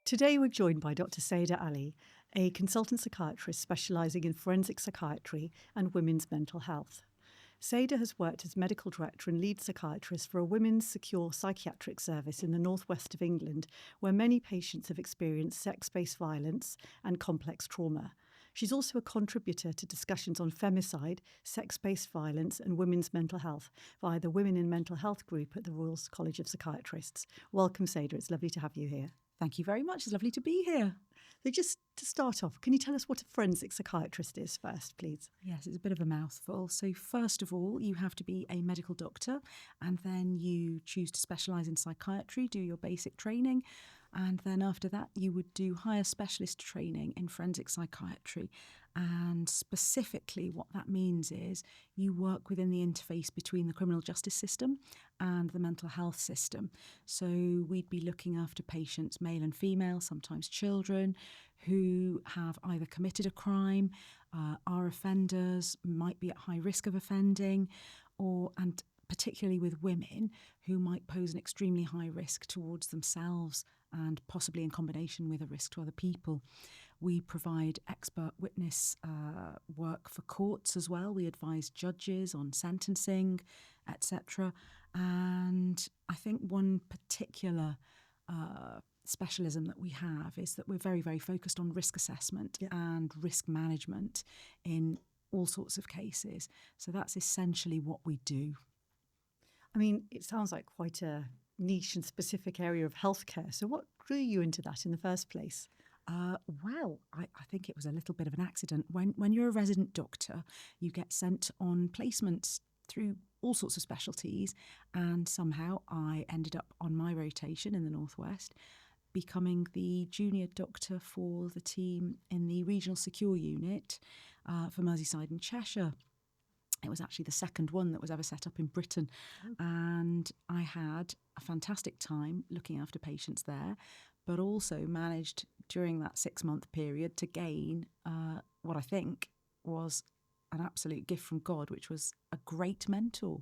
Today we're joined by Dr. Syeda Ali, a consultant psychiatrist specialising in forensic psychiatry and women's mental health. Syeda has worked as medical director and lead psychiatrist for a women's secure psychiatric service in the northwest of England, where many patients have experienced sex-based violence and complex trauma. She's also a contributor to discussions on femicide, sex-based violence and women's mental health via the Women in Mental Health group at the Royal College of Psychiatrists. Welcome, Syeda. It's lovely to have you here. Thank you very much. It's lovely to be here. So just to start off, can you tell us what a forensic psychiatrist is first, please? Yes, it's a bit of a mouthful. So first of all, you have to be a medical doctor, and then you choose to specialise in psychiatry, do your basic training, and then after that you would do higher specialist training in forensic psychiatry. And specifically what that means is you work within the interface between the criminal justice system and the mental health system. So we'd be looking after patients, male and female, sometimes children, who have either committed a crime, are offenders, might be at high risk of offending, and particularly with women who might pose an extremely high risk towards themselves and possibly in combination with a risk to other people. We provide expert witness work for courts as well. We advise judges on sentencing, etc. And I think one particular specialism that we have is that we're very, very focused on risk assessment and risk management in all sorts of cases. So that's essentially what we do. I mean, it sounds like quite a niche and specific area of healthcare. So what drew you into that in the first place? Well, I think it was a little bit of an accident. When you're a resident doctor, you get sent on placements through all sorts of specialties, and somehow I ended up on my rotation in the Northwest, becoming the junior doctor for the team in the regional secure unit for Merseyside and Cheshire. It was actually the second one that was ever set up in Britain. And I had a fantastic time looking after patients there, but also managed during that 6-month period to gain what I think was an absolute gift from God, which was a great mentor.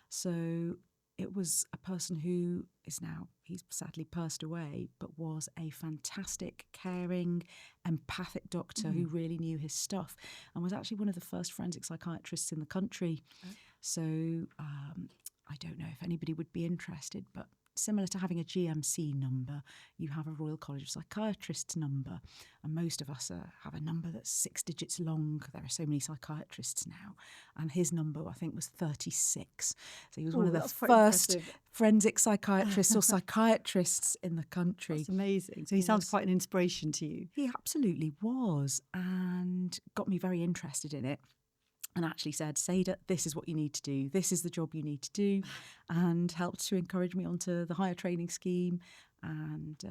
So it was a person who is now, he's sadly passed away, but was a fantastic, caring, empathic doctor who really knew his stuff and was actually one of the first forensic psychiatrists in the country. So I don't know if anybody would be interested, but similar to having a GMC number, you have a Royal College of Psychiatrists number, and most of us have a number that's 6 digits long. There are so many psychiatrists now, and his number, I think, was 36. So he was one of the first forensic psychiatrists or psychiatrists in the country. That's amazing. So he sounds quite an inspiration to you. He absolutely was, and got me very interested in it. And actually said, Syeda, this is what you need to do. This is the job you need to do, and helped to encourage me onto the higher training scheme, and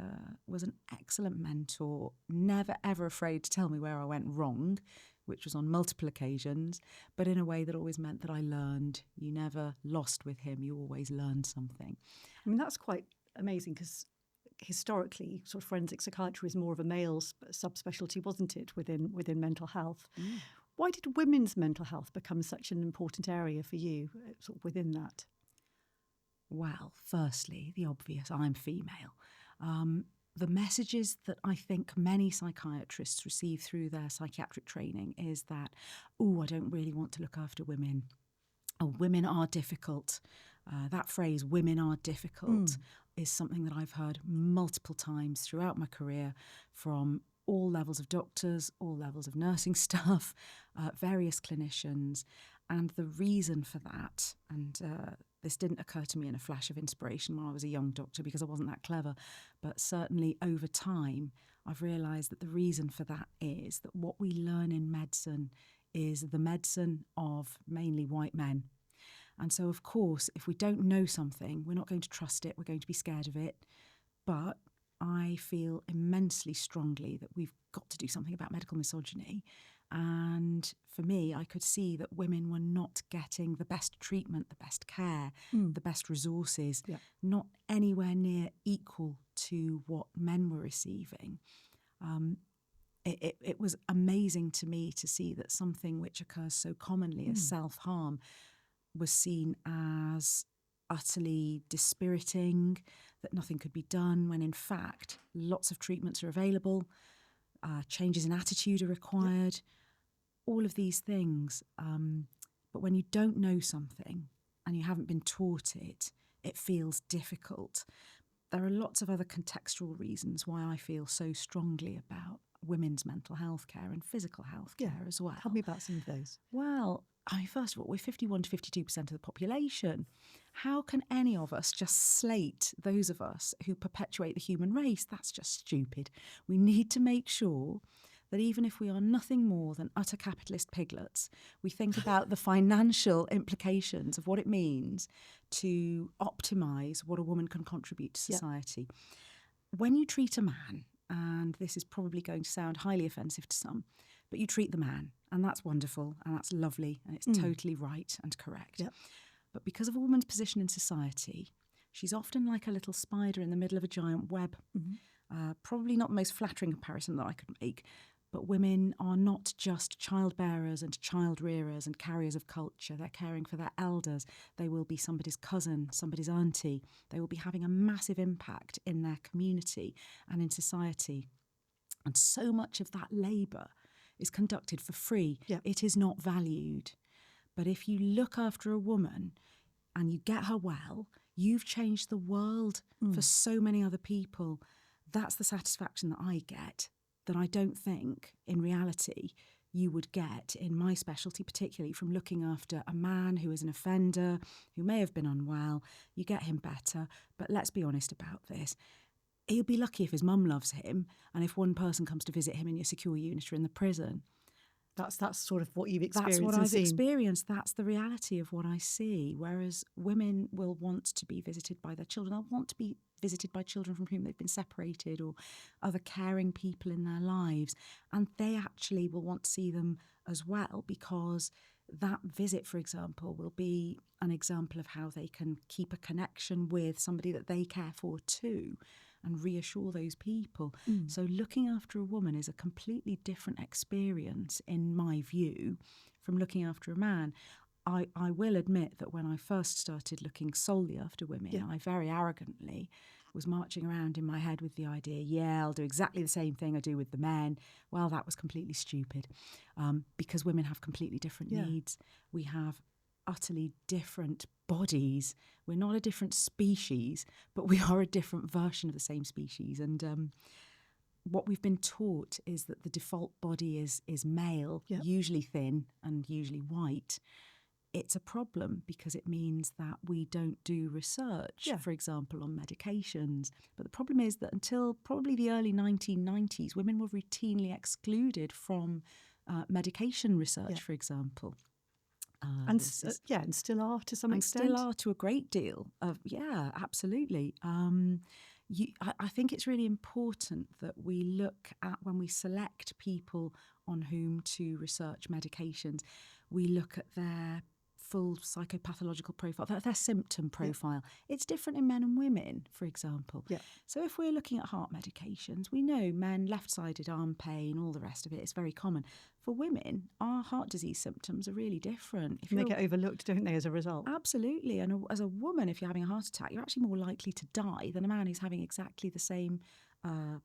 was an excellent mentor, never ever afraid to tell me where I went wrong, which was on multiple occasions, but in a way that always meant that I learned. You never lost with him, you always learned something. I mean, that's quite amazing because historically, sort of forensic psychiatry is more of a male subspecialty, wasn't it, within mental health? Why did women's mental health become such an important area for you sort of within that? Well, firstly, the obvious, I'm female. The messages that I think many psychiatrists receive through their psychiatric training is that, I don't really want to look after women. Oh, women are difficult. That phrase, women are difficult, is something that I've heard multiple times throughout my career from all levels of doctors, all levels of nursing staff, various clinicians. And the reason for that, and this didn't occur to me in a flash of inspiration when I was a young doctor because I wasn't that clever, but certainly over time, I've realised that the reason for that is that what we learn in medicine is the medicine of mainly white men. And so, of course, if we don't know something, we're not going to trust it, we're going to be scared of it. But I feel immensely strongly that we've got to do something about medical misogyny. And for me, I could see that women were not getting the best treatment, the best care, the best resources, not anywhere near equal to what men were receiving. It was amazing to me to see that something which occurs so commonly as self-harm was seen as utterly dispiriting, that nothing could be done, when in fact lots of treatments are available, changes in attitude are required, all of these things. But when you don't know something and you haven't been taught it, it feels difficult. There are lots of other contextual reasons why I feel so strongly about women's mental health care and physical health care as well. Tell me about some of those. Well, I mean, first of all, we're 51 to 52% of the population. How can any of us just slate those of us who perpetuate the human race? That's just stupid. We need to make sure that even if we are nothing more than utter capitalist piglets, we think about the financial implications of what it means to optimise what a woman can contribute to society. When you treat a man, and this is probably going to sound highly offensive to some, but you treat the man, and that's wonderful, and that's lovely, and it's totally right and correct. But because of a woman's position in society, she's often like a little spider in the middle of a giant web. Probably not the most flattering comparison that I could make, but women are not just childbearers and child rearers and carriers of culture. They're caring for their elders. They will be somebody's cousin, somebody's auntie. They will be having a massive impact in their community and in society. And so much of that labour is conducted for free. It is not valued. But if you look after a woman and you get her well, you've changed the world for so many other people. That's the satisfaction that I get, that I don't think in reality you would get in my specialty, particularly from looking after a man who is an offender, who may have been unwell. You get him better, but let's be honest about this. He'll be lucky if his mum loves him and if one person comes to visit him in your secure unit or in the prison. That's sort of what you've experienced. That's what I've experienced. That's the reality of what I see. Whereas women will want to be visited by their children. They'll want to be visited by children from whom they've been separated or other caring people in their lives. And they actually will want to see them as well, because that visit, for example, will be an example of how they can keep a connection with somebody that they care for too, and reassure those people. So looking after a woman is a completely different experience, in my view, from looking after a man. I will admit that when I first started looking solely after women, I very arrogantly was marching around in my head with the idea, I'll do exactly the same thing I do with the men. Well, that was completely stupid, because women have completely different needs. We have utterly different bodies. We're not a different species, but we are a different version of the same species. And what we've been taught is that the default body is male, usually thin and usually white. It's a problem because it means that we don't do research, for example, on medications. But the problem is that until probably the early 1990s, women were routinely excluded from medication research, for example. And still are to some extent. Still are to a great deal. Absolutely. I think it's really important that we look at, when we select people on whom to research medications, we look at their full psychopathological profile, their symptom profile. It's different in men and women, for example. So if we're looking at heart medications, we know men, left-sided arm pain, all the rest of it is very common. For women, our heart disease symptoms are really different. They get overlooked, don't they, as a result? Absolutely. And as a woman, if you're having a heart attack, you're actually more likely to die than a man who's having exactly the same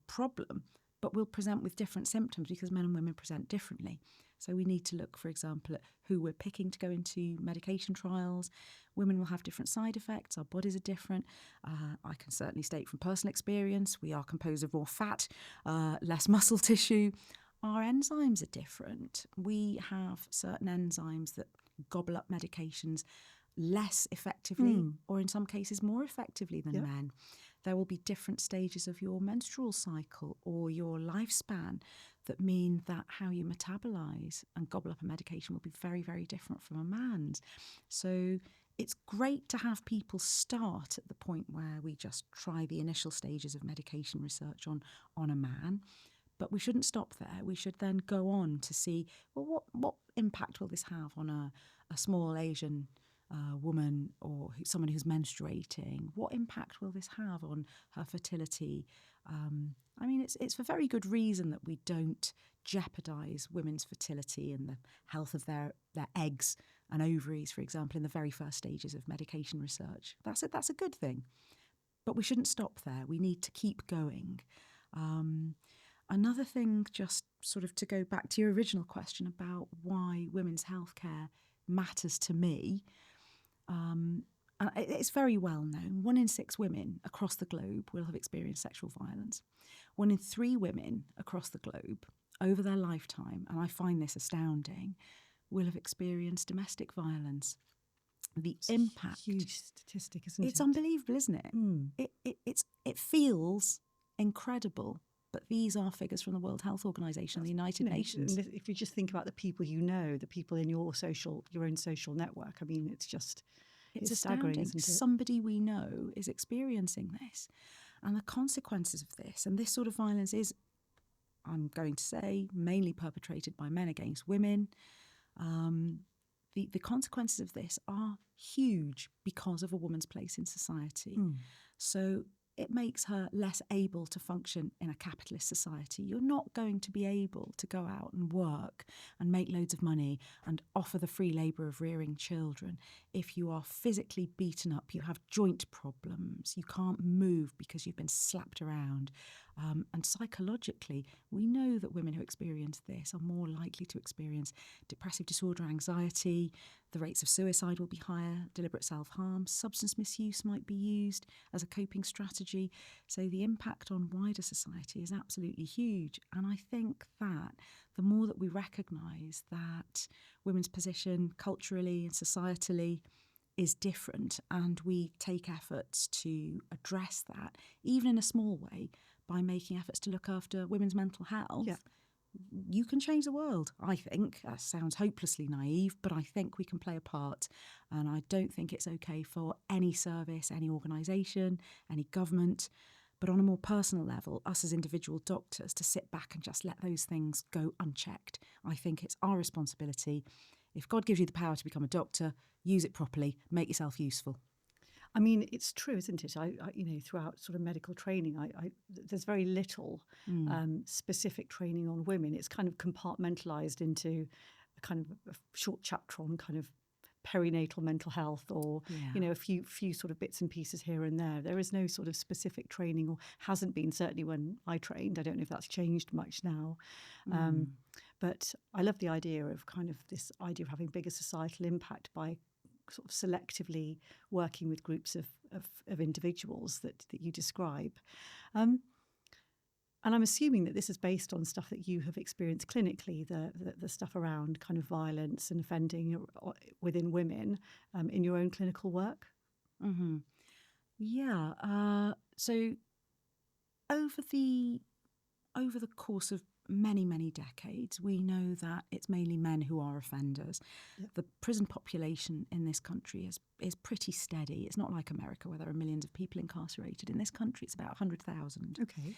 problem, but will present with different symptoms because men and women present differently. So we need to look, for example, at who we're picking to go into medication trials. Women will have different side effects. Our bodies are different. I can certainly state from personal experience, we are composed of more fat, less muscle tissue. Our enzymes are different. We have certain enzymes that gobble up medications less effectively, or in some cases more effectively than men. There will be different stages of your menstrual cycle or your lifespan that mean that how you metabolize and gobble up a medication will be very, very different from a man's. So it's great to have people start at the point where we just try the initial stages of medication research on a man. But we shouldn't stop there. We should then go on to see, well, what impact will this have on a small Asian woman or someone who's menstruating? What impact will this have on her fertility? I mean, it's for very good reason that we don't jeopardise women's fertility and the health of their eggs and ovaries, for example, in the very first stages of medication research. That's a good thing. But we shouldn't stop there. We need to keep going. Another thing, just sort of to go back to your original question about why women's healthcare matters to me, it's very well known. 1 in 6 women across the globe will have experienced sexual violence. 1 in 3 women across the globe over their lifetime, and I find this astounding, will have experienced domestic violence. The impact, huge statistic, isn't it? It's unbelievable, isn't it? It feels incredible, but these are figures from the World Health Organization, the United Nations. And if you just think about the people you know, the people in your own social network, I mean, it's staggering, isn't it? Somebody we know is experiencing this, and the consequences of this, and this sort of violence is, I'm going to say, mainly perpetrated by men against women. The consequences of this are huge because of a woman's place in society. So it makes her less able to function in a capitalist society. You're not going to be able to go out and work and make loads of money and offer the free labour of rearing children if you are physically beaten up, you have joint problems, you can't move because you've been slapped around. And psychologically, we know that women who experience this are more likely to experience depressive disorder, anxiety. The rates of suicide will be higher, deliberate self-harm, substance misuse might be used as a coping strategy. So the impact on wider society is absolutely huge. And I think that the more that we recognise that women's position culturally and societally is different, and we take efforts to address that, even in a small way, by making efforts to look after women's mental health, you can change the world, I think. That sounds hopelessly naive, but I think we can play a part. And I don't think it's okay for any service, any organisation, any government, but on a more personal level, us as individual doctors, to sit back and just let those things go unchecked. I think it's our responsibility. If God gives you the power to become a doctor, use it properly, make yourself useful. I mean, it's true, isn't it? I throughout sort of medical training, there's very little specific training on women. It's kind of compartmentalised into a kind of a short chapter on kind of perinatal mental health, or a few sort of bits and pieces here and there. There is no sort of specific training, or hasn't been, certainly when I trained. I don't know if that's changed much now. But I love the idea of this idea of having bigger societal impact by sort of selectively working with groups of individuals that you describe. And I'm assuming that this is based on stuff that you have experienced clinically, the stuff around kind of violence and offending within women in your own clinical work. Mm-hmm. Yeah. So over the course of many, many decades, we know that it's mainly men who are offenders. Yep. The prison population in this country is pretty steady. It's not like America where there are millions of people incarcerated. In this country, it's about 100,000. Okay.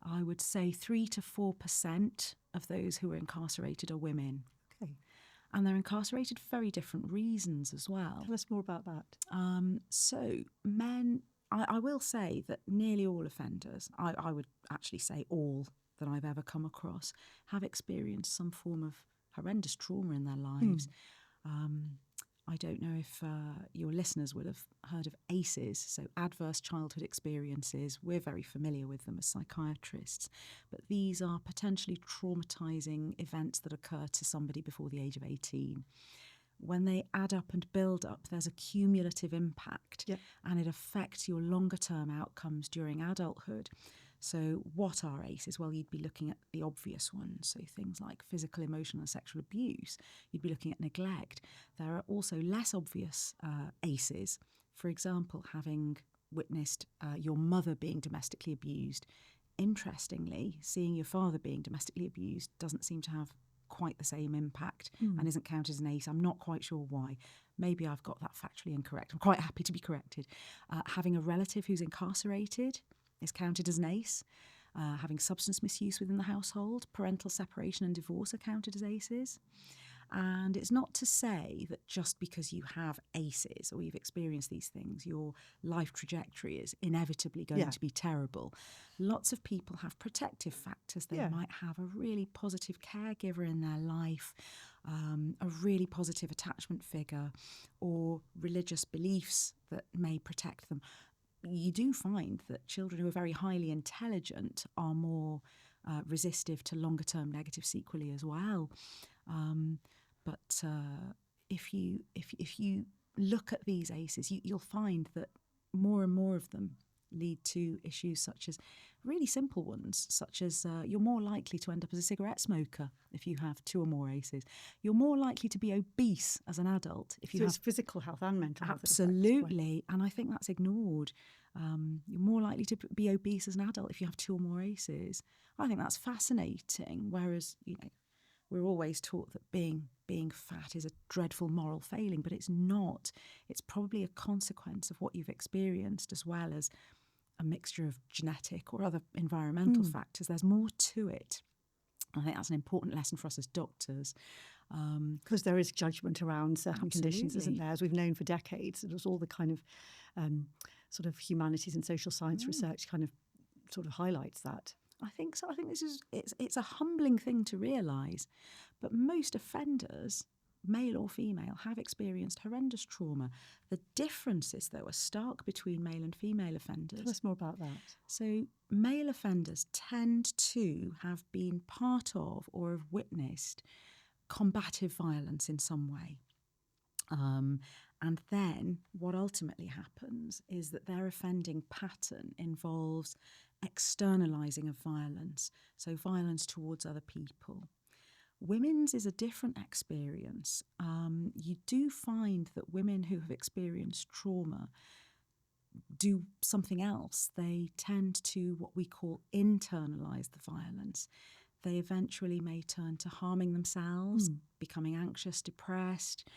I would say 3 to 4% of those who are incarcerated are women. Okay. And they're incarcerated for very different reasons as well. Tell us more about that. So men, I will say that nearly all offenders, I would actually say all that I've ever come across, have experienced some form of horrendous trauma in their lives. I don't know if your listeners would have heard of ACEs, so adverse childhood experiences. We're very familiar with them as psychiatrists, but these are potentially traumatising events that occur to somebody before the age of 18. When they add up and build up, there's a cumulative impact, and it affects your longer-term outcomes during adulthood. So what are ACEs? Well, you'd be looking at the obvious ones, so things like physical, emotional and sexual abuse. You'd be looking at neglect. There are also less obvious ACEs. For example, having witnessed your mother being domestically abused. Interestingly, seeing your father being domestically abused doesn't seem to have quite the same impact and isn't counted as an ACE. I'm not quite sure why. Maybe I've got that factually incorrect. I'm quite happy to be corrected. Having a relative who's incarcerated is counted as an ACE. Having substance misuse within the household, parental separation and divorce are counted as ACEs. And it's not to say that just because you have ACEs or you've experienced these things, your life trajectory is inevitably going to be terrible. Lots of people have protective factors. They might have a really positive caregiver in their life. a really positive attachment figure, or religious beliefs that may protect them, you do find that children who are very highly intelligent are more resistive to longer-term negative sequelae as well. But if you look at these ACEs, you'll find that more and more of them lead to issues such as really simple ones, such as you're more likely to end up as a cigarette smoker if you have 2 or more ACEs. You're more likely to be obese as an adult if you have physical health and mental health. Absolutely, and I think that's ignored. You're more likely to be obese as an adult if you have 2 or more ACEs. I think that's fascinating. Whereas, we're always taught that being fat is a dreadful moral failing, but it's not. It's probably a consequence of what you've experienced, as well as a mixture of genetic or other environmental factors. There's more to it. I think that's an important lesson for us as doctors. Because there is judgment around certain conditions, isn't there? As we've known for decades, it was all the kind of sort of humanities and social science research kind of sort of highlights that. I think so. I think it's a humbling thing to realise, but most offenders, male or female, have experienced horrendous trauma. The differences, though, are stark between male and female offenders. Tell us more about that. So male offenders tend to have been part of or have witnessed combative violence in some way. And then what ultimately happens is that their offending pattern involves externalising of violence, so violence towards other people. Women's is a different experience. You do find that women who have experienced trauma do something else. They tend to what we call internalise the violence. They eventually may turn to harming themselves, becoming anxious, depressed.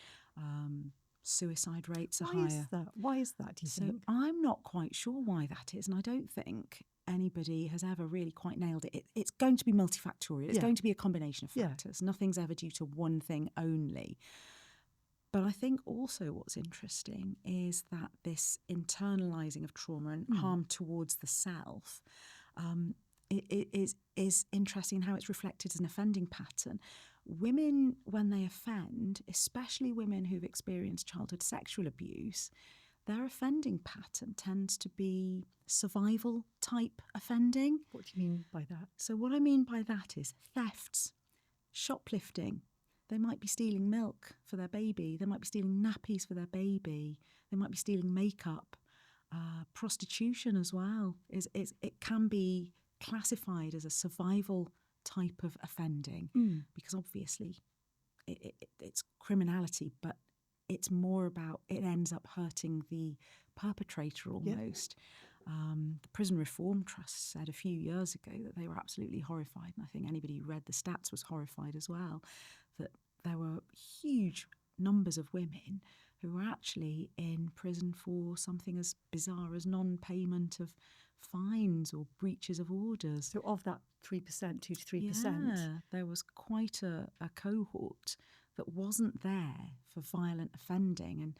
Suicide rates are higher. Why is that, do you think? I'm not quite sure why that is, and I don't think anybody has ever really quite nailed it. It's going to be multifactorial. It's going to be a combination of factors. Nothing's ever due to one thing only. But I think also what's interesting is that this internalising of trauma and harm towards the self is interesting in how it's reflected as an offending pattern. Women, when they offend, especially women who've experienced childhood sexual abuse, their offending pattern tends to be survival type offending. What do you mean by that? So what I mean by that is thefts, shoplifting. They might be stealing milk for their baby. They might be stealing nappies for their baby. They might be stealing makeup. Prostitution as well. It can be classified as a survival type of offending because obviously it's criminality, but it's more about it ends up hurting the perpetrator almost. The Prison Reform Trust said a few years ago that they were absolutely horrified, and I think anybody who read the stats was horrified as well, that there were huge numbers of women who were actually in prison for something as bizarre as non-payment of fines or breaches of orders. So of that 3%, 2 to 3%? Yeah, there was quite a cohort that wasn't there for violent offending. And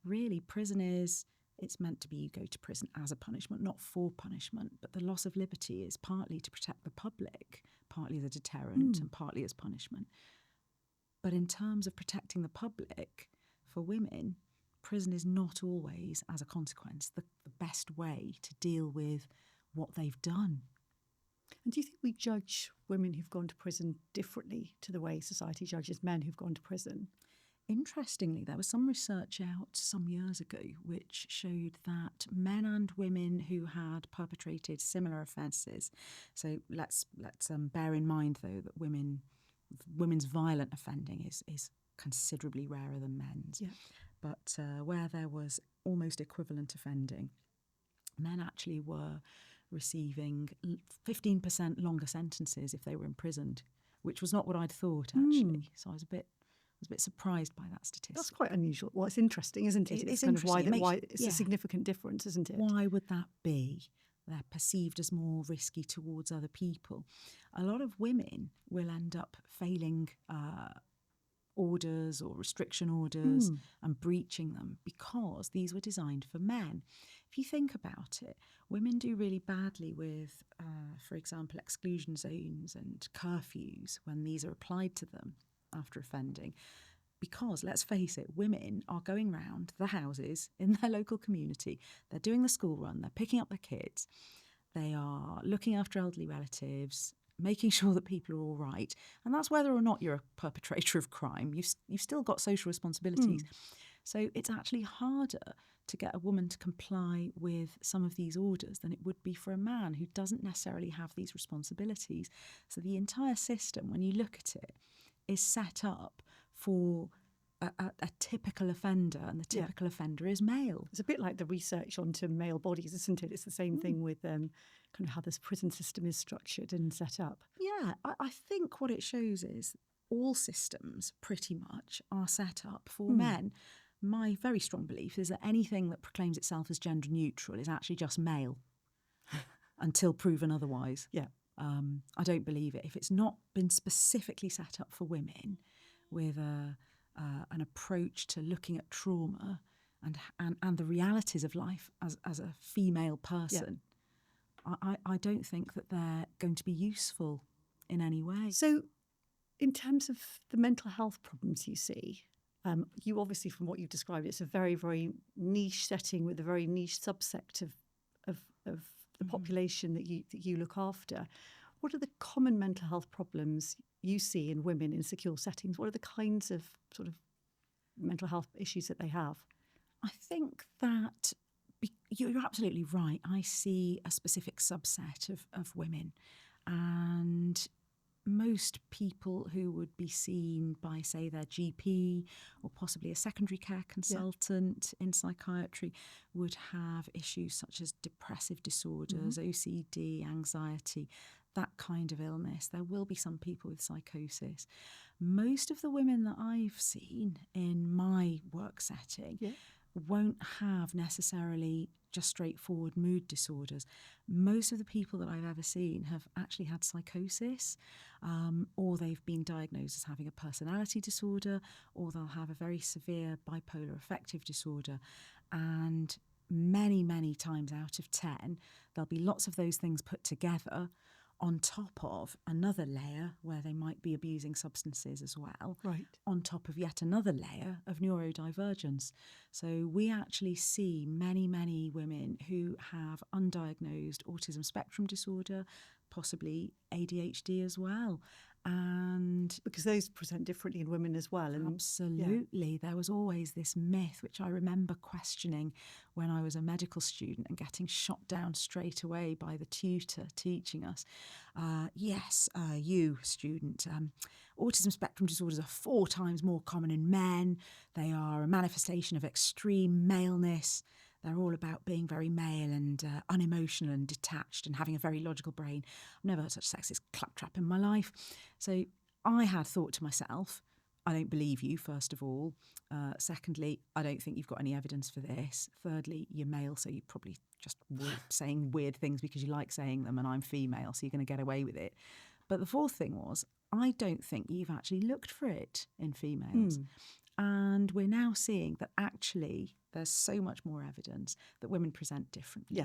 really, prison it's meant to be you go to prison as a punishment, not for punishment. But the loss of liberty is partly to protect the public, partly as a deterrent and partly as punishment. But in terms of protecting the public, for women, prison is not always, as a consequence, the best way to deal with what they've done. And do you think we judge women who've gone to prison differently to the way society judges men who've gone to prison? Interestingly, there was some research out some years ago which showed that men and women who had perpetrated similar offences, so let's bear in mind though that women's violent offending is considerably rarer than men's. Yeah. But where there was almost equivalent offending, men actually were receiving 15% longer sentences if they were imprisoned, which was not what I'd thought actually. So I was a bit surprised by that statistic. That's quite unusual. Well, it's interesting, isn't it? It's kind of interesting. why it's a significant difference, isn't it? Why would that be? They're perceived as more risky towards other people. A lot of women will end up failing orders or restriction orders and breaching them because these were designed for men. If you think about it, women do really badly with, for example, exclusion zones and curfews when these are applied to them. after offending. Because, let's face it, women are going round the houses in their local community. They're doing the school run. They're picking up their kids. They are looking after elderly relatives, making sure that people are all right. And that's whether or not you're a perpetrator of crime. You've still got social responsibilities. So it's actually harder to get a woman to comply with some of these orders than it would be for a man who doesn't necessarily have these responsibilities. So the entire system, when you look at it, is set up for a typical offender, and the typical offender is male. It's a bit like the research onto male bodies, isn't it? It's the same thing with kind of how this prison system is structured and set up. Yeah, I think what it shows is all systems pretty much are set up for men. My very strong belief is that anything that proclaims itself as gender neutral is actually just male until proven otherwise. Yeah. I don't believe it. If it's not been specifically set up for women with an approach to looking at trauma and the realities of life as a female person, I don't think that they're going to be useful in any way. So in terms of the mental health problems you see, you obviously, from what you've described, it's a very, very niche setting with a very niche subsect of the population that you look after. What are the common mental health problems you see in women in secure settings? What are the kinds of sort of mental health issues that they have? I think that you're absolutely right. I see a specific subset of women, and most people who would be seen by, say, their GP or possibly a secondary care consultant in psychiatry would have issues such as depressive disorders, OCD, anxiety, that kind of illness. There will be some people with psychosis. Most of the women that I've seen in my work setting won't have necessarily just straightforward mood disorders. Most of the people that I've ever seen have actually had psychosis, or they've been diagnosed as having a personality disorder, or they'll have a very severe bipolar affective disorder. And many, many times out of 10, there'll be lots of those things put together on top of another layer where they might be abusing substances as well, on top of yet another layer of neurodivergence. So we actually see many, many women who have undiagnosed autism spectrum disorder, possibly ADHD as well. And because those present differently in women as well. And absolutely. There was always this myth, which I remember questioning when I was a medical student and getting shot down straight away by the tutor teaching us. You student, autism spectrum disorders are 4 times more common in men. They are a manifestation of extreme maleness. They're all about being very male and unemotional and detached and having a very logical brain. I've never heard such sexist claptrap in my life. So I had thought to myself, I don't believe you, first of all. Secondly, I don't think you've got any evidence for this. Thirdly, you're male, so you're probably just saying weird things because you like saying them, and I'm female, so you're going to get away with it. But the fourth thing was, I don't think you've actually looked for it in females. And we're now seeing that actually there's so much more evidence that women present differently.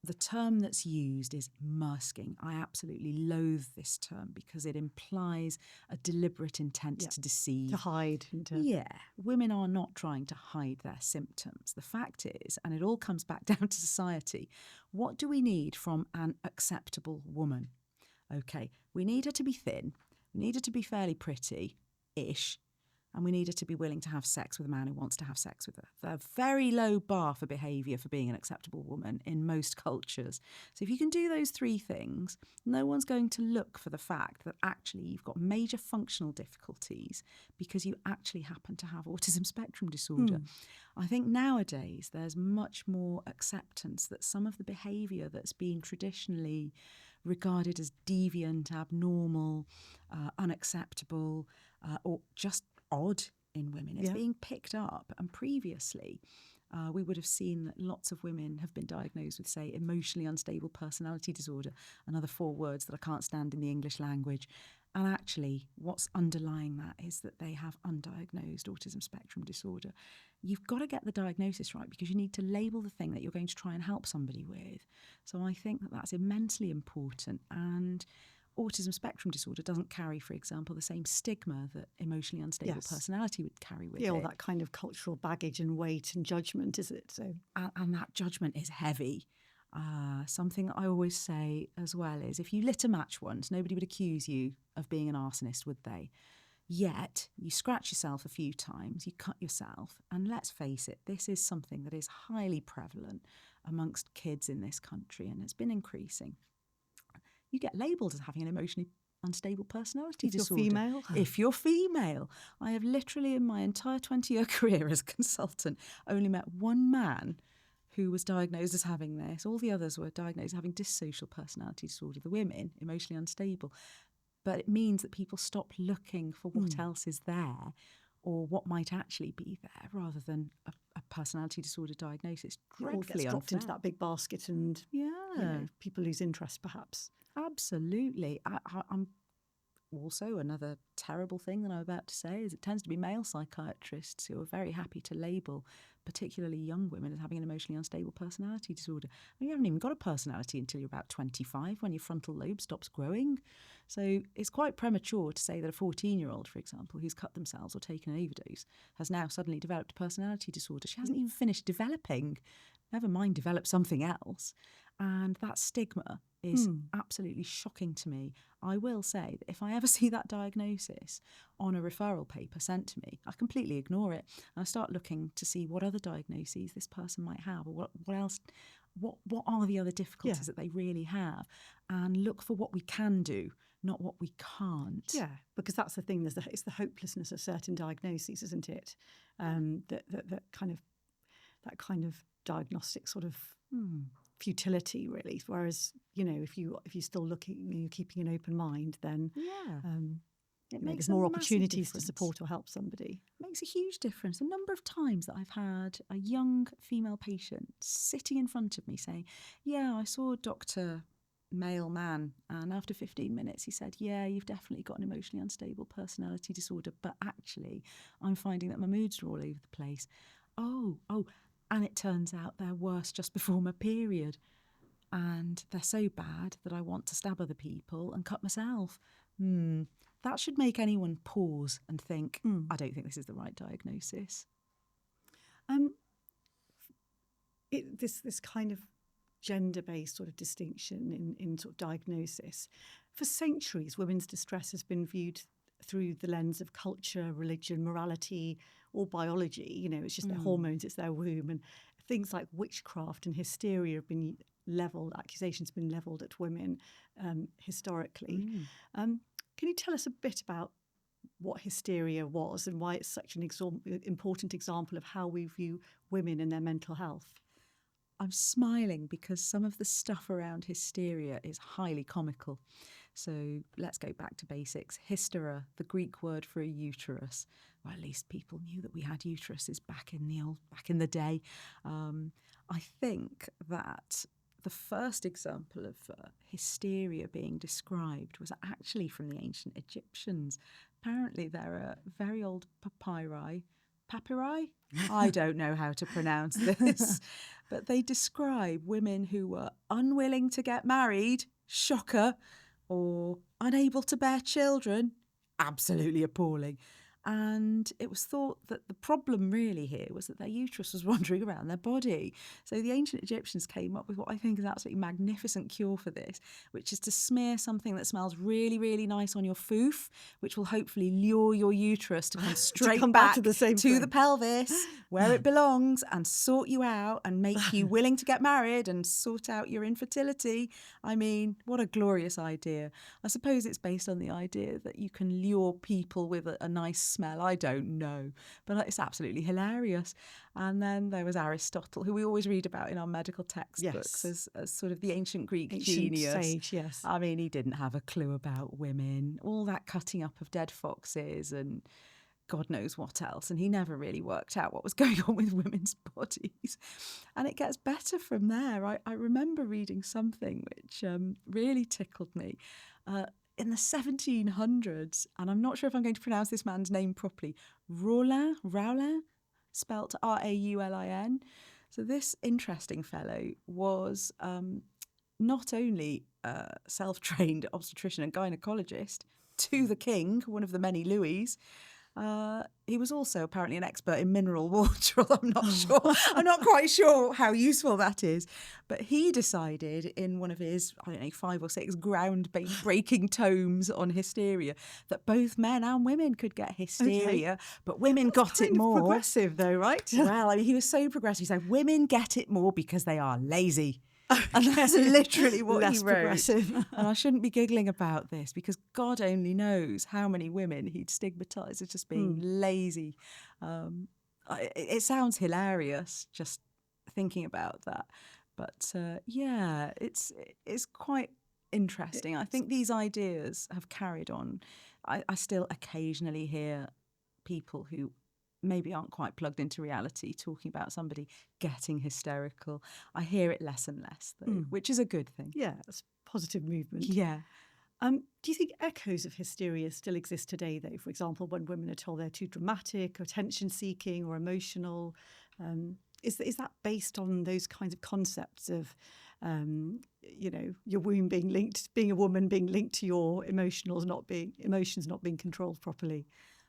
The term that's used is masking. I absolutely loathe this term because it implies a deliberate intent to deceive. To hide. Women are not trying to hide their symptoms. The fact is, and it all comes back down to society, what do we need from an acceptable woman? Okay, we need her to be thin, we need her to be fairly pretty-ish, and we need her to be willing to have sex with a man who wants to have sex with her. They're a very low bar for behaviour for being an acceptable woman in most cultures. So if you can do those 3 things, no one's going to look for the fact that actually you've got major functional difficulties because you actually happen to have autism spectrum disorder. I think nowadays there's much more acceptance that some of the behaviour that's been traditionally regarded as deviant, abnormal, unacceptable, or just odd in women. It's being picked up. And previously, we would have seen that lots of women have been diagnosed with, say, emotionally unstable personality disorder, another 4 words that I can't stand in the English language. And actually, what's underlying that is that they have undiagnosed autism spectrum disorder. You've got to get the diagnosis right because you need to label the thing that you're going to try and help somebody with. So I think that that's immensely important. And autism spectrum disorder doesn't carry, for example, the same stigma that emotionally unstable personality would carry with it. All that kind of cultural baggage and weight and judgment, is it? So, and that judgment is heavy. Something I always say as well is, if you lit a match once, nobody would accuse you of being an arsonist, would they? Yet you scratch yourself a few times, you cut yourself, and let's face it, this is something that is highly prevalent amongst kids in this country, and it's been increasing. You get labelled as having an emotionally unstable personality disorder. If you're female. I have literally, in my entire 20-year career as a consultant, only met one man who was diagnosed as having this. All the others were diagnosed as having dissocial personality disorder, the women, emotionally unstable. But it means that people stop looking for what else is there or what might actually be there, rather than a personality disorder diagnosis. Dreadfully gets dropped unfair. into that big basket, and people lose interest, perhaps. Absolutely. I'm also, another terrible thing that I'm about to say is it tends to be male psychiatrists who are very happy to label particularly young women as having an emotionally unstable personality disorder. I mean, you haven't even got a personality until you're about 25, when your frontal lobe stops growing. So it's quite premature to say that a 14-year-old, for example, who's cut themselves or taken an overdose has now suddenly developed a personality disorder. She hasn't even finished developing, never mind develop something else. And that stigma is absolutely shocking to me. I will say that if I ever see that diagnosis on a referral paper sent to me, I completely ignore it. And I start looking to see what other diagnoses this person might have, or what else, what are the other difficulties that they really have, and look for what we can do, not what we can't. Yeah, because that's the thing. It's the hopelessness of certain diagnoses, isn't it? That kind of diagnostic sort of futility, really. Whereas, if you're still looking, you're keeping an open mind, then it makes there's more opportunities to support or help somebody. It makes a huge difference. A number of times that I've had a young female patient sitting in front of me saying, "Yeah, I saw a doctor, male man, and after 15 minutes he said, yeah, you've definitely got an emotionally unstable personality disorder, but actually I'm finding that my moods are all over the place." Oh, and it turns out they're worse just before my period, and they're so bad that I want to stab other people and cut myself. That should make anyone pause and think, I don't think this is the right diagnosis. This kind of gender-based sort of distinction in sort of diagnosis. For centuries, women's distress has been viewed through the lens of culture, religion, morality, or biology. It's just their hormones, it's their womb. And things like witchcraft and hysteria have been accusations have been levelled at women historically. Can you tell us a bit about what hysteria was and why it's such an important example of how we view women and their mental health? I'm smiling because some of the stuff around hysteria is highly comical. So let's go back to basics. Hystera, the Greek word for a uterus. Well, at least people knew that we had uteruses back in the day. I think that the first example of hysteria being described was actually from the ancient Egyptians. Apparently there are very old papyri. I don't know how to pronounce this, but they describe women who were unwilling to get married, shocker, or unable to bear children, absolutely appalling. And it was thought that the problem really here was that their uterus was wandering around their body. So the ancient Egyptians came up with what I think is an absolutely magnificent cure for this, which is to smear something that smells really, really nice on your foof, which will hopefully lure your uterus to come straight back to the pelvis where it belongs and sort you out and make you willing to get married and sort out your infertility. I mean, what a glorious idea. I suppose it's based on the idea that you can lure people with a nice smell. I don't know, but it's absolutely hilarious. And then there was Aristotle, who we always read about in our medical textbooks as sort of the ancient Greek genius. Sage, yes. I mean, he didn't have a clue about women, all that cutting up of dead foxes and God knows what else. And he never really worked out what was going on with women's bodies. And it gets better from there. I remember reading something which really tickled me. In the 1700s, and I'm not sure if I'm going to pronounce this man's name properly, Raulin, spelt Raulin. So this interesting fellow was not only a self-trained obstetrician and gynecologist to the king, one of the many Louis. He was also apparently an expert in mineral water, although I'm not quite sure how useful that is. But he decided in one of his, 5 or 6 ground-breaking tomes on hysteria that both men and women could get hysteria, but women got it more. Progressive though, right? Well, he was so progressive. He said women get it more because they are lazy. And that's literally what he wrote. Progressive. And I shouldn't be giggling about this because God only knows how many women he'd stigmatised as just being lazy. It sounds hilarious just thinking about that. But it's quite interesting. I think these ideas have carried on. I still occasionally hear people who maybe aren't quite plugged into reality talking about somebody getting hysterical. I hear it less and less, though, which is a good thing. Yeah, it's positive movement. Yeah. Do you think echoes of hysteria still exist today, though? For example, when women are told they're too dramatic or attention-seeking or emotional, is that based on those kinds of concepts of, your womb being a woman being linked to your emotions not being controlled properly?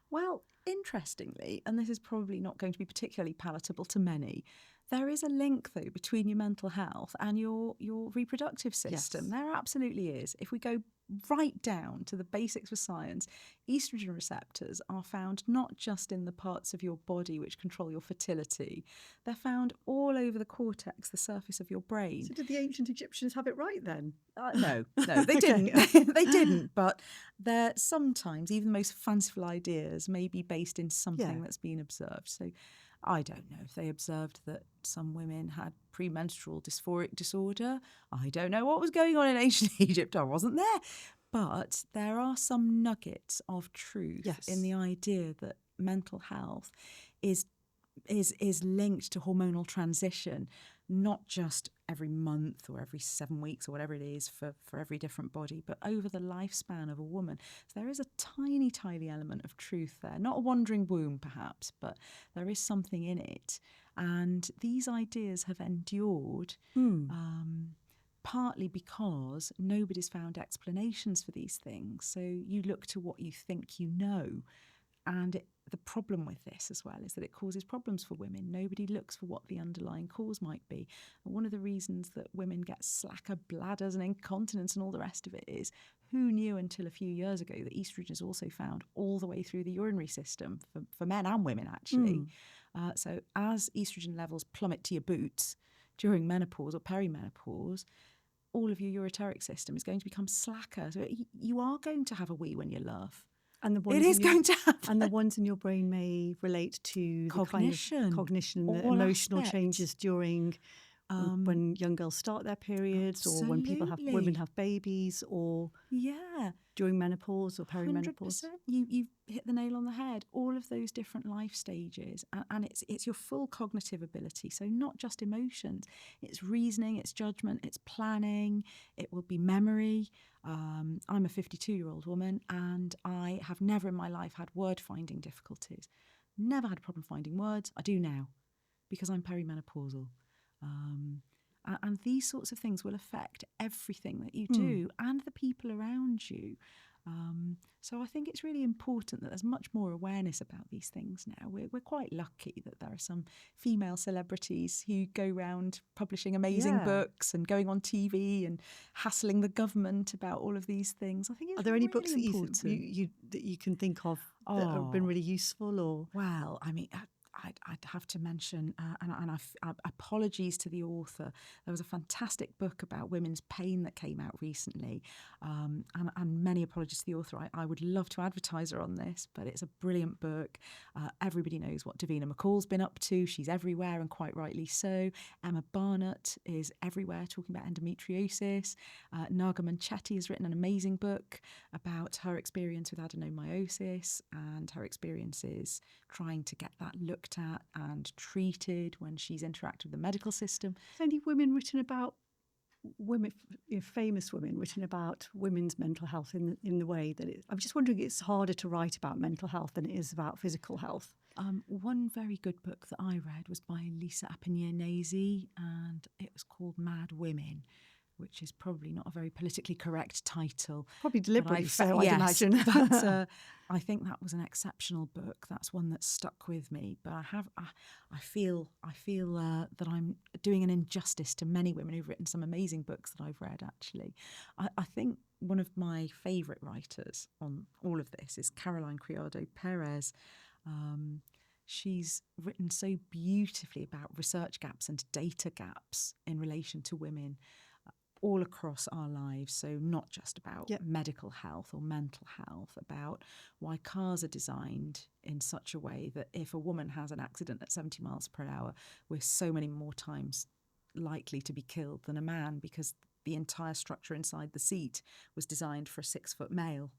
Well, interestingly, and this is probably not going to be particularly palatable to many, there is a link, though, between your mental health and your reproductive system. Yes. There absolutely is. If we go right down to the basics of science, estrogen receptors are found not just in the parts of your body which control your fertility. They're found all over the cortex, the surface of your brain. So did the ancient Egyptians have it right then? No, they didn't. They didn't. But they're sometimes, even the most fanciful ideas may be based in something that's been observed. So I don't know if they observed that some women had premenstrual dysphoric disorder. I don't know what was going on in ancient Egypt. I wasn't there. But there are some nuggets of truth in the idea that mental health is linked to hormonal transition, not just every month or every 7 weeks or whatever it is for every different body, but over the lifespan of a woman. So there is a tiny, tiny element of truth there. Not a wandering womb, perhaps, but there is something in it. And these ideas have endured partly because nobody's found explanations for these things. So you look to what you think you know. And the problem with this as well is that it causes problems for women. Nobody looks for what the underlying cause might be. And one of the reasons that women get slacker bladders and incontinence and all the rest of it is, who knew until a few years ago that estrogen is also found all the way through the urinary system for men and women, actually. So as estrogen levels plummet to your boots during menopause or perimenopause, all of your ureteric system is going to become slacker. So you are going to have a wee when you laugh. And the ones and the ones in your brain may relate to cognition, the emotional changes during when young girls start their periods, or when women have babies, or during menopause or perimenopause. 100%. You've hit the nail on the head. All of those different life stages, and it's your full cognitive ability. So not just emotions, it's reasoning, it's judgment, it's planning. It will be memory. I'm a 52-year-old woman, and I have never in my life had word-finding difficulties. Never had a problem finding words. I do now, because I'm perimenopausal. And these sorts of things will affect everything that you do and the people around you. So I think it's really important that there's much more awareness about these things now. We're quite lucky that there are some female celebrities who go around publishing amazing books and going on TV and hassling the government about all of these things. I think it's Are there any books that important. that you can think of that have been really useful? Or well, I mean, I'd have to mention, and apologies to the author, there was a fantastic book about women's pain that came out recently, and many apologies to the author. I would love to advertise her on this, but it's a brilliant book. Everybody knows what Davina McCall's been up to. She's everywhere, and quite rightly so. Emma Barnett is everywhere talking about endometriosis. Naga Munchetty has written an amazing book about her experience with adenomyosis and her experiences trying to get that looked at and treated when she's interacted with the medical system. Has any women written about women, famous women written about women's mental health in the way that I'm just wondering, it's harder to write about mental health than it is about physical health. One very good book that I read was by Lisa Appignanesi, and it was called Mad Women, which is probably not a very politically correct title. Probably deliberately so, I'd yes, imagine. but I think that was an exceptional book. That's one that stuck with me. But I feel that I'm doing an injustice to many women who've written some amazing books that I've read, actually. I think one of my favourite writers on all of this is Criado, Perez. She's written so beautifully about research gaps and data gaps in relation to women all across our lives. So not just about medical health or mental health, about why cars are designed in such a way that if a woman has an accident at 70 miles per hour, we're so many more times likely to be killed than a man, because the entire structure inside the seat was designed for a 6-foot male.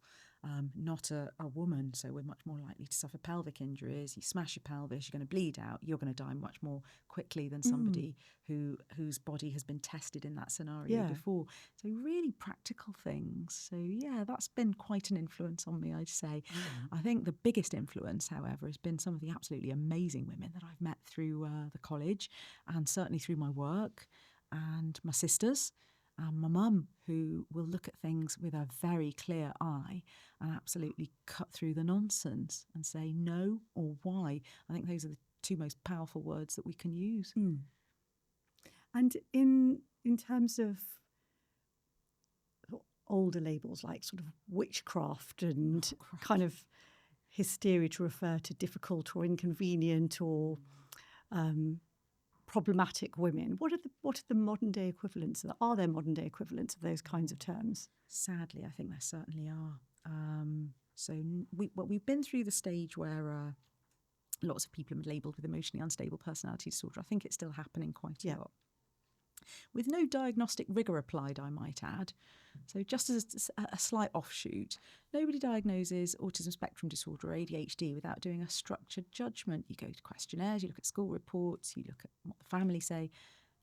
Not a woman, so we're much more likely to suffer pelvic injuries. You smash your pelvis, you're going to bleed out, you're going to die much more quickly than somebody whose body has been tested in that scenario before. So really practical things. So that's been quite an influence on me, I'd say. I think the biggest influence, however, has been some of the absolutely amazing women that I've met through the college, and certainly through my work, and my sisters. My mum, who will look at things with a very clear eye and absolutely cut through the nonsense and say no or why. I think those are the two most powerful words that we can use. And in terms of older labels like sort of witchcraft and kind of hysteria to refer to difficult or inconvenient or problematic women, what are the modern day equivalents? Are there modern day equivalents of those kinds of terms? Sadly, I think there certainly are. We've been through the stage where lots of people are labelled with emotionally unstable personality disorder. I think it's still happening quite a lot, with no diagnostic rigour applied, I might add. So just as a slight offshoot, nobody diagnoses autism spectrum disorder or ADHD without doing a structured judgment. You go to questionnaires, you look at school reports, you look at what the family say.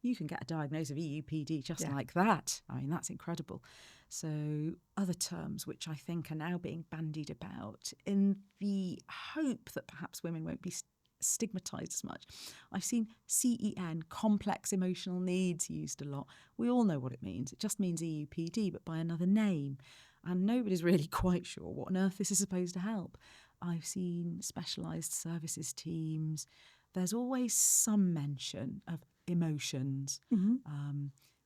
You can get a diagnosis of EUPD just like that. I mean, that's incredible. So other terms which I think are now being bandied about in the hope that perhaps women won't be stigmatised as much. I've seen CEN, complex emotional needs, used a lot. We all know what it means. It just means EUPD, but by another name. And nobody's really quite sure what on earth this is supposed to help. I've seen specialised services teams. There's always some mention of emotions,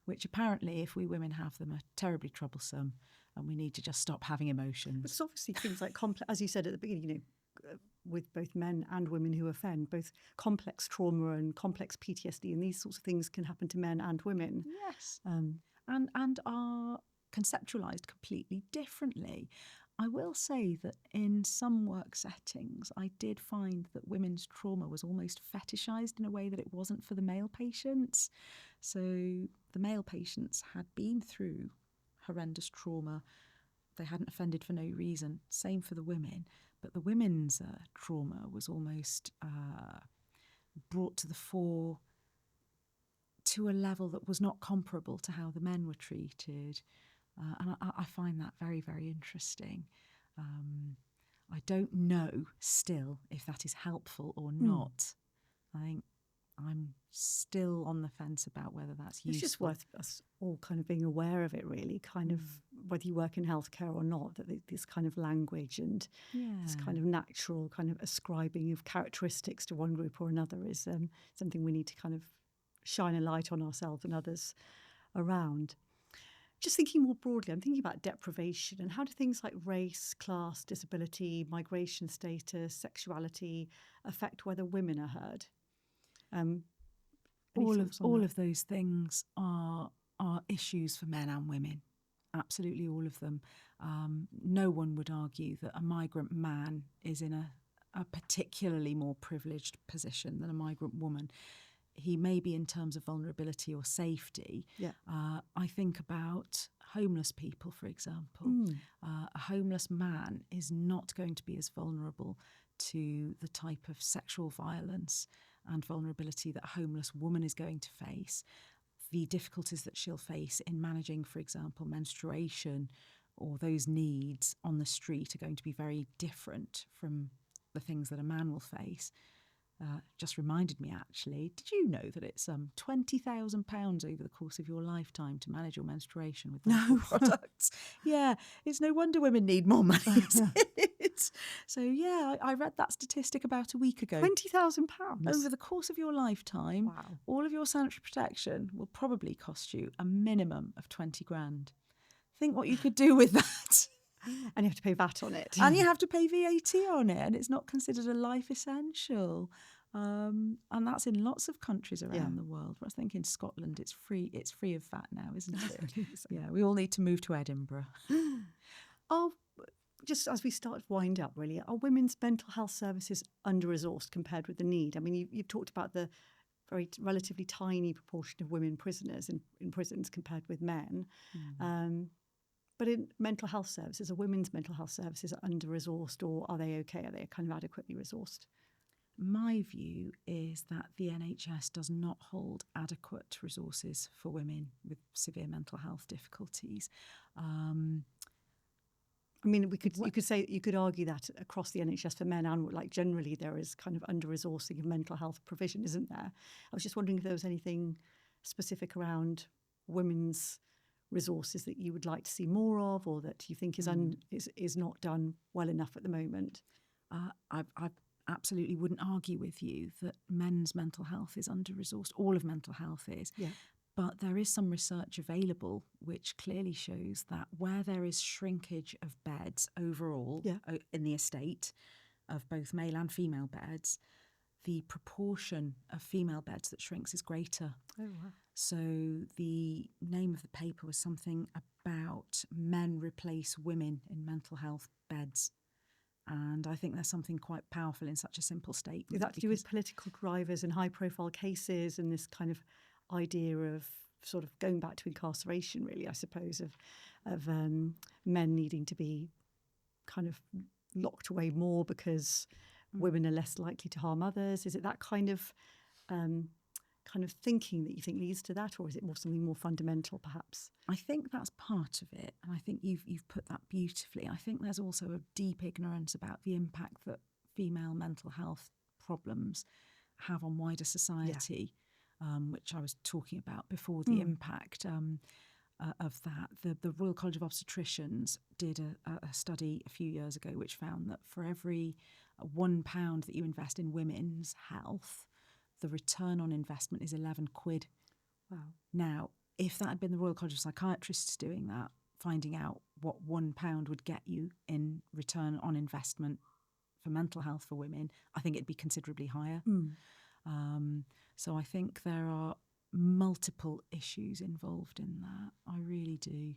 which apparently, if we women have them, are terribly troublesome, and we need to just stop having emotions. But it's obviously things like complex, as you said at the beginning, with both men and women who offend, both complex trauma and complex PTSD, and these sorts of things can happen to men and women. Yes, and are conceptualised completely differently. I will say that in some work settings, I did find that women's trauma was almost fetishised in a way that it wasn't for the male patients. So the male patients had been through horrendous trauma. They hadn't offended for no reason. Same for the women. But the women's trauma was almost brought to the fore to a level that was not comparable to how the men were treated. And I find that very, very interesting. I don't know still if that is helpful or not. I think I'm still on the fence about whether that's useful. It's just worth us all kind of being aware of it, really, kind of whether you work in healthcare or not, that this kind of language and this kind of natural kind of ascribing of characteristics to one group or another is something we need to kind of shine a light on ourselves and others around. Just thinking more broadly, I'm thinking about deprivation and how do things like race, class, disability, migration status, sexuality affect whether women are heard? All of those things are issues for men and women. Absolutely all of them. No one would argue that a migrant man is in a particularly more privileged position than a migrant woman. He may be in terms of vulnerability or safety. I think about homeless people, for example. A homeless man is not going to be as vulnerable to the type of sexual violence and vulnerability that a homeless woman is going to face. The difficulties that she'll face in managing, for example, menstruation or those needs on the street are going to be very different from the things that a man will face. just reminded me, actually, did you know that it's £20,000 over the course of your lifetime to manage your menstruation with menstrual products? Yeah, it's no wonder women need more money. Isn't it? So, yeah, I read that statistic about a week ago. £20,000? Over the course of your lifetime, Wow. all of your sanitary protection will probably cost you a minimum of 20 grand. Think what you could do with that. And you have to pay VAT on it. And you have to pay VAT on it, and it's not considered a life essential. And that's in lots of countries around the world. I think in Scotland it's free of VAT now, isn't it? Yeah, we all need to move to Edinburgh. Just as we start to wind up, really, are women's mental health services under-resourced compared with the need? I mean, you've talked about the very relatively tiny proportion of women prisoners in prisons compared with men. But in mental health services, are women's mental health services under-resourced, or are they okay? Are they kind of adequately resourced? My view is that the NHS does not hold adequate resources for women with severe mental health difficulties. I mean, you could argue that across the NHS for men and like generally there is kind of under-resourcing of mental health provision, isn't there? I was just wondering if there was anything specific around women's resources that you would like to see more of, or that you think is not done well enough at the moment. I absolutely wouldn't argue with you that men's mental health is under-resourced. All of mental health is. Yeah. But there is some research available which clearly shows that where there is shrinkage of beds overall in the estate of both male and female beds, the proportion of female beds that shrinks is greater. Oh, wow. So the name of the paper was something about men replace women in mental health beds. And I think there's something quite powerful in such a simple statement. Is that to do with political drivers and high-profile cases and this kind of idea of sort of going back to incarceration, really, I suppose, of men needing to be kind of locked away more because women are less likely to harm others? Is it that kind of thinking that you think leads to that, or is it something more fundamental, perhaps? I think that's part of it, and I think you've put that beautifully. I think there's also a deep ignorance about the impact that female mental health problems have on wider society. Which I was talking about before, the impact of that. The Royal College of Obstetricians did a study a few years ago which found that for every £1 that you invest in women's health, the return on investment is 11 quid. Wow. Now, if that had been the Royal College of Psychiatrists doing that, finding out what £1 would get you in return on investment for mental health for women, I think it'd be considerably higher. So I think there are multiple issues involved in that. I really do.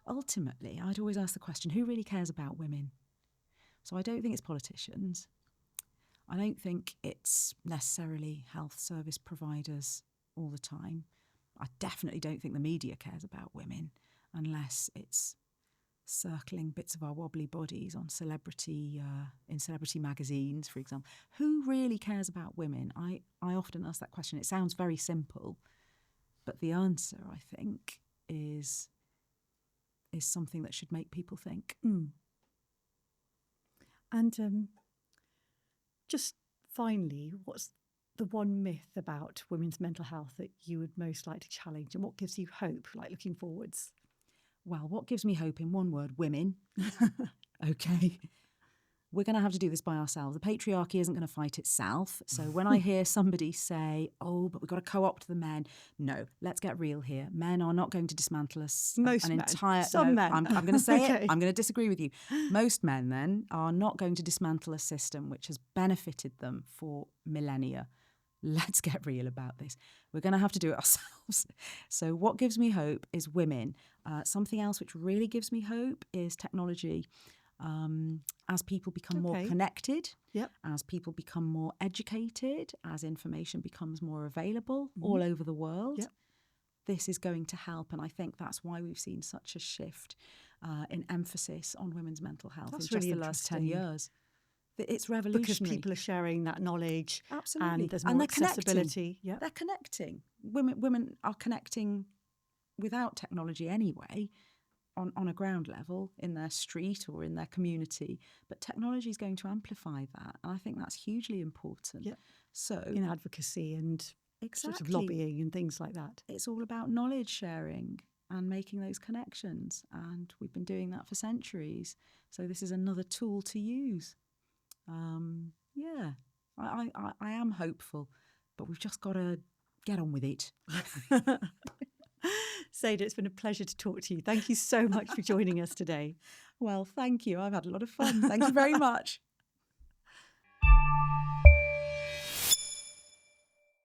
Ultimately, I'd always ask the question, who really cares about women? So I don't think it's politicians. I don't think it's necessarily health service providers all the time. I definitely don't think the media cares about women unless it's circling bits of our wobbly bodies on in celebrity magazines, for example. Who really cares about women? I often ask that question. It sounds very simple, but the answer, I think, is something that should make people think. And just finally, what's the one myth about women's mental health that you would most like to challenge, and what gives you hope, like looking forwards? Well, what gives me hope in one word? Women. Okay. We're going to have to do this by ourselves. The patriarchy isn't going to fight itself. So when I hear somebody say, oh, but we've got to co-opt the men. No, let's get real here. Men are not going to dismantle us. Most men. Some men. I'm going to say it. I'm going to disagree with you. Most men, then, are not going to dismantle a system which has benefited them for millennia. Let's get real about this. We're going to have to do it ourselves. So what gives me hope is women. Something else which really gives me hope is technology. As people become more connected, as people become more educated, as information becomes more available all over the world, this is going to help. And I think that's why we've seen such a shift in emphasis on women's mental health in just the last 10 years. It's revolutionary. Because people are sharing that knowledge. Absolutely. And there's more accessibility. Yeah. They're connecting. Women are connecting without technology anyway. on a ground level in their street or in their community, but technology is going to amplify that. And I think that's hugely important. Yeah. So In advocacy and sort of exactly, lobbying and things like that. it's all about knowledge sharing and making those connections. And we've been doing that for centuries. So this is another tool to use. Yeah, I am hopeful, but we've just got to get on with it. Syeda, it's been a pleasure to talk to you. Thank you so much for joining us today. Well, thank you. I've had a lot of fun. Thank you very much.